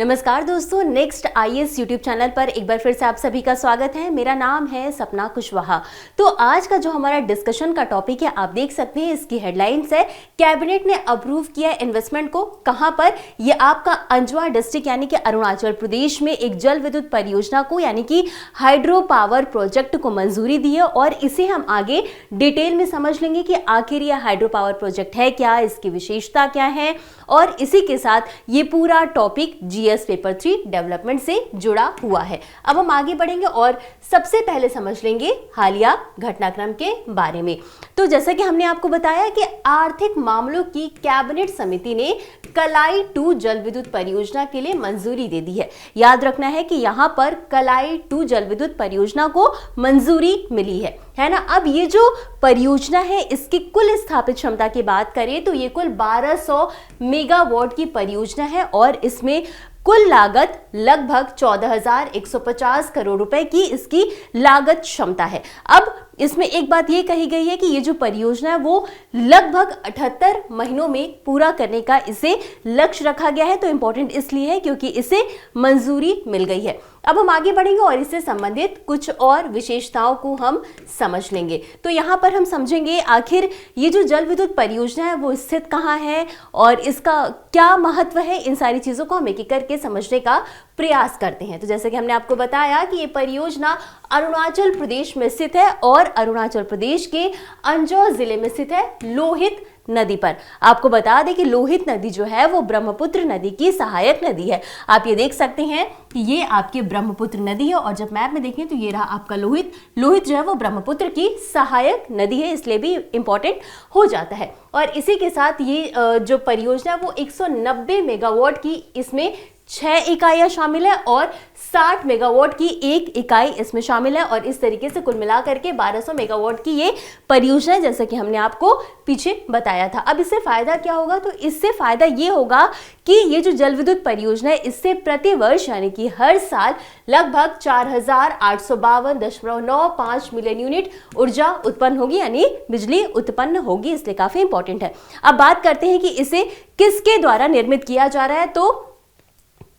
नमस्कार दोस्तों, next IAS YouTube channel पर एक बार फिर से आप सभी का स्वागत है। मेरा नाम है सपना कुशवाहा। तो आज का जो हमारा डिस्कशन का टॉपिक है, आप देख सकते हैं इसकी हेडलाइंस है, कैबिनेट ने अप्रूव किया इन्वेस्टमेंट को। कहां पर? ये आपका अंजवा डिस्ट्रिक्ट यानी कि अरुणाचल प्रदेश में एक जल विद्युत परियोजना को यानी कि हाइड्रो पावर प्रोजेक्ट को मंजूरी दी है और इसे हम आगे डिटेल में समझ लेंगे कि आखिर यह हाइड्रो पावर प्रोजेक्ट है क्या, इसकी विशेषता क्या है और इसी के साथ ये पूरा टॉपिक जीएस पेपर 3 डेवलपमेंट से जुड़ा हुआ है। अब हम आगे बढ़ेंगे और सबसे पहले समझ लेंगे हालिया घटनाक्रम के बारे में। तो जैसा कि हमने आपको बताया कि आर्थिक मामलों की कैबिनेट समिति ने कलाई 2 जल विद्युत परियोजना के लिए मंजूरी दे दी है। याद रखना है कि यहां पर कलाई 2 जल विद्युत परियोजना को मंजूरी मिली है ना। अब ये जो परियोजना है इसकी कुल स्थापित क्षमता की बात करें तो ये कुल 1200 मेगावाट की परियोजना है और इसमें कुल लागत लगभग 14,150 करोड़ रुपए की इसकी लागत क्षमता है। अब इसमें एक बात ये कही गई है कि ये जो परियोजना है वो लगभग 78 महीनों में पूरा करने का इसे लक्ष्य रखा गया है। तो इंपॉर्टेंट इसलिए है क्योंकि इसे मंजूरी मिल गई है। अब हम आगे बढ़ेंगे और इससे संबंधित कुछ और विशेषताओं को हम समझ लेंगे। तो यहाँ पर हम समझेंगे आखिर ये जो जल विद्युत परियोजना है वो स्थित कहाँ है और इसका क्या महत्व है। इन सारी चीजों को हम एक एक करके समझने का प्रयास करते हैं। तो जैसे कि हमने आपको बताया कि ये परियोजना अरुणाचल प्रदेश में स्थित है और अरुणाचल प्रदेश के अंजौ जिले में स्थित है, लोहित नदी पर। आपको बता दें कि लोहित नदी जो है वो ब्रह्मपुत्र नदी की सहायक नदी है। आप ये देख सकते हैं कि ये आपकी ब्रह्मपुत्र नदी है और जब मैप में देखें तो ये रहा आपका लोहित जो है वो ब्रह्मपुत्र की सहायक नदी है, इसलिए भी इंपॉर्टेंट हो जाता है। और इसी के साथ ये जो परियोजना वो 190 मेगावाट की, इसमें 6 इकाइयां शामिल है और 60 मेगावाट की एक इकाई इसमें शामिल है और इस तरीके से कुल मिलाकर के 1200 मेगावाट की ये परियोजना है, जैसा कि हमने आपको पीछे बताया था। अब इससे फायदा क्या होगा? तो इससे फायदा ये होगा कि ये जो जल विद्युत परियोजना है इससे प्रति वर्ष यानी कि हर साल लगभग 4,852.95 मिलियन यूनिट ऊर्जा उत्पन्न होगी यानी बिजली उत्पन्न होगी, इसलिए काफी इंपॉर्टेंट है। अब बात करते हैं कि इसे किसके द्वारा निर्मित किया जा रहा है। तो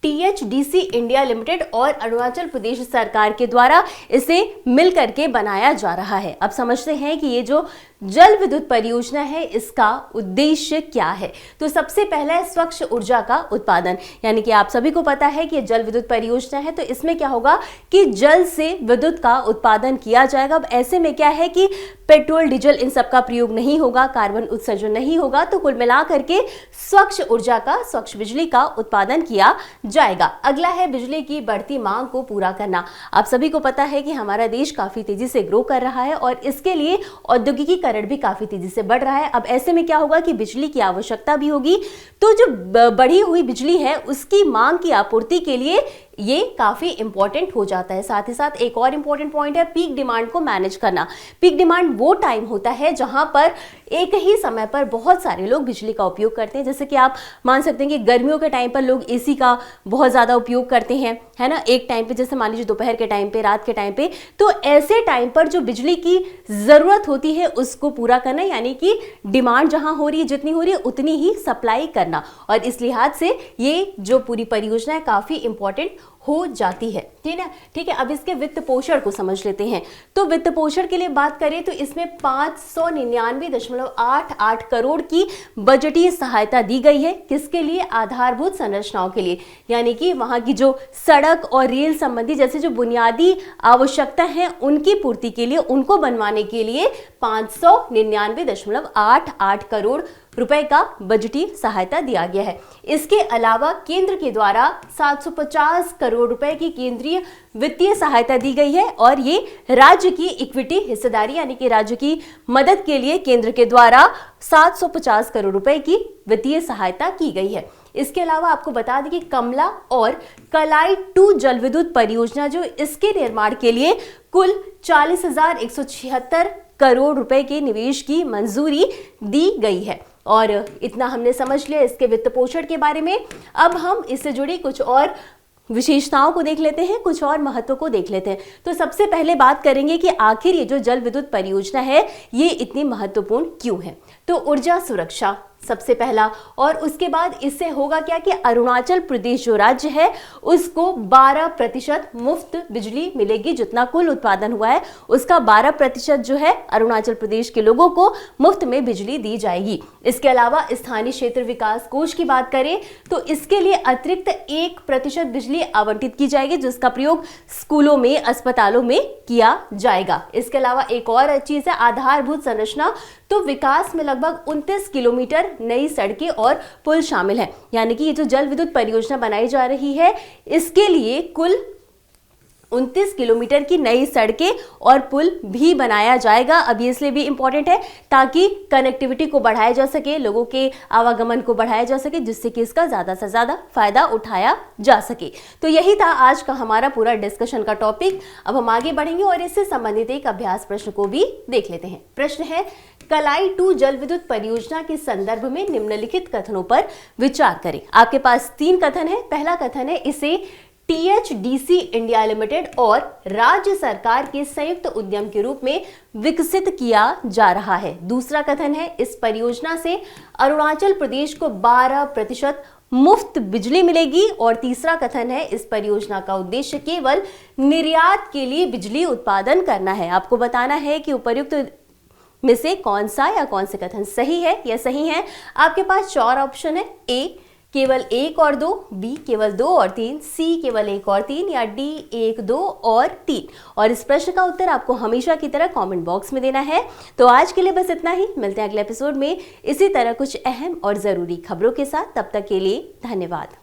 THDC इंडिया लिमिटेड और अरुणाचल प्रदेश सरकार के द्वारा इसे मिलकर के बनाया जा रहा है। अब समझते हैं कि ये जो जल विद्युत परियोजना है इसका उद्देश्य क्या है। तो सबसे पहला है स्वच्छ ऊर्जा का उत्पादन, यानी कि आप सभी को पता है कि ये जल विद्युत परियोजना है तो इसमें क्या होगा कि जल से विद्युत का उत्पादन किया जाएगा। अब ऐसे में क्या है कि पेट्रोल डीजल इन सब का प्रयोग नहीं होगा, कार्बन उत्सर्जन नहीं होगा, तो कुल मिलाकर के स्वच्छ ऊर्जा का, स्वच्छ बिजली का उत्पादन किया जाएगा। अगला है बिजली की बढ़ती मांग को पूरा करना। आप सभी को पता है कि हमारा देश काफी तेजी से ग्रो कर रहा है और इसके लिए औद्योगिकीकरण भी काफी तेजी से बढ़ रहा है। अब ऐसे में क्या होगा कि बिजली की आवश्यकता भी होगी, तो जो बढ़ी हुई बिजली है उसकी मांग की आपूर्ति के लिए ये काफी इंपॉर्टेंट हो जाता है। साथ ही साथ एक और इंपॉर्टेंट पॉइंट है पीक डिमांड को मैनेज करना। पीक डिमांड वो टाइम होता है जहां पर एक ही समय पर बहुत सारे लोग बिजली का उपयोग करते हैं। जैसे कि आप मान सकते हैं कि गर्मियों के टाइम पर लोग एसी का बहुत ज्यादा उपयोग करते हैं, है ना, एक टाइम पे, जैसे मान लीजिए दोपहर के टाइम पे, रात के टाइम पे। तो ऐसे टाइम पर जो बिजली की जरूरत होती है उसको पूरा करना, यानी कि डिमांड जहां हो रही है, जितनी हो रही है उतनी ही सप्लाई करना। और इस लिहाज से ये जो पूरी परियोजना है काफी इंपॉर्टेंट हो जाती है। ठीक है। अब इसके वित्त पोषण को समझ लेते हैं। तो वित्त पोषण के लिए बात करें तो इसमें 599.88 करोड़ की बजटीय सहायता दी गई है। किसके लिए? आधारभूत संरचनाओं के लिए, यानी कि वहां की जो सड़क और रेल संबंधी जैसे जो बुनियादी आवश्यकता है उनकी पूर्ति के लिए, उनको बनवाने के लिए 599.88 करोड़ रुपए का बजटीय सहायता दिया गया है। इसके अलावा केंद्र के द्वारा 750 करोड़ रुपए की केंद्रीय वित्तीय सहायता दी गई है और ये राज्य की इक्विटी हिस्सेदारी यानी कि राज्य की मदद के लिए केंद्र के द्वारा 750 करोड़ रुपए की वित्तीय सहायता की गई है। इसके अलावा आपको बता दें कि कमला और कलाई 2 जल विद्युत परियोजना जो इसके निर्माण के लिए कुल 40,176 करोड़ रुपए के निवेश की मंजूरी दी गई है। और इतना हमने समझ लिया इसके वित्त पोषण के बारे में। अब हम इससे जुड़ी कुछ और विशेषताओं को देख लेते हैं, कुछ और महत्व को देख लेते हैं। तो सबसे पहले बात करेंगे कि आखिर ये जो जल विद्युत परियोजना है ये इतनी महत्वपूर्ण क्यों है। तो ऊर्जा सुरक्षा, सबसे पहला। और उसके बाद इससे होगा क्या कि अरुणाचल प्रदेश जो राज्य है उसको 12% मुफ्त बिजली मिलेगी। जितना कुल उत्पादन हुआ है उसका 12% जो है अरुणाचल प्रदेश के लोगों को मुफ्त में बिजली दी जाएगी। इसके अलावा स्थानीय क्षेत्र विकास कोष की बात करें तो इसके लिए अतिरिक्त 1% बिजली आवंटित की जाएगी, जिसका प्रयोग स्कूलों में, अस्पतालों में किया जाएगा। इसके अलावा एक और चीज है आधारभूत संरचना। तो विकास में लगभग 29 किलोमीटर नई सड़कें और पुल शामिल हैं। यानी कि ये जो जल विद्युत परियोजना बनाई जा रही है इसके लिए कुल 29 किलोमीटर की नई सड़कें और पुल भी बनाया जाएगा। अब ये इसलिए भी इंपॉर्टेंट है ताकि कनेक्टिविटी को बढ़ाया जा सके, लोगों के आवागमन को बढ़ाया जा सके, जिससे कि इसका ज्यादा से ज्यादा फायदा उठाया जा सके। तो यही था आज का हमारा पूरा डिस्कशन का टॉपिक। अब हम आगे बढ़ेंगे और इससे संबंधित एक अभ्यास प्रश्न को भी देख लेते हैं। प्रश्न है, कलाई 2 जल विद्युत परियोजना के संदर्भ में निम्नलिखित कथनों पर विचार करें। आपके पास 3 कथन है। पहला कथन है, इसे THDC इंडिया लिमिटेड और राज्य सरकार के संयुक्त उद्यम के रूप में विकसित किया जा रहा है। दूसरा कथन है, इस परियोजना से अरुणाचल प्रदेश को 12% मुफ्त बिजली मिलेगी। और तीसरा कथन है, इस परियोजना का उद्देश्य केवल निर्यात के लिए बिजली उत्पादन करना है। आपको बताना है कि उपर्युक्त में से कौन सा या कौन से कथन सही है या सही है। आपके पास 4 ऑप्शन है, ए केवल 1 और 2, बी केवल 2 और 3, सी केवल 1 और 3 या डी 1, 2 और 3। और इस प्रश्न का उत्तर आपको हमेशा की तरह कमेंट बॉक्स में देना है। तो आज के लिए बस इतना ही। मिलते हैं अगले एपिसोड में इसी तरह कुछ अहम और जरूरी खबरों के साथ। तब तक के लिए धन्यवाद।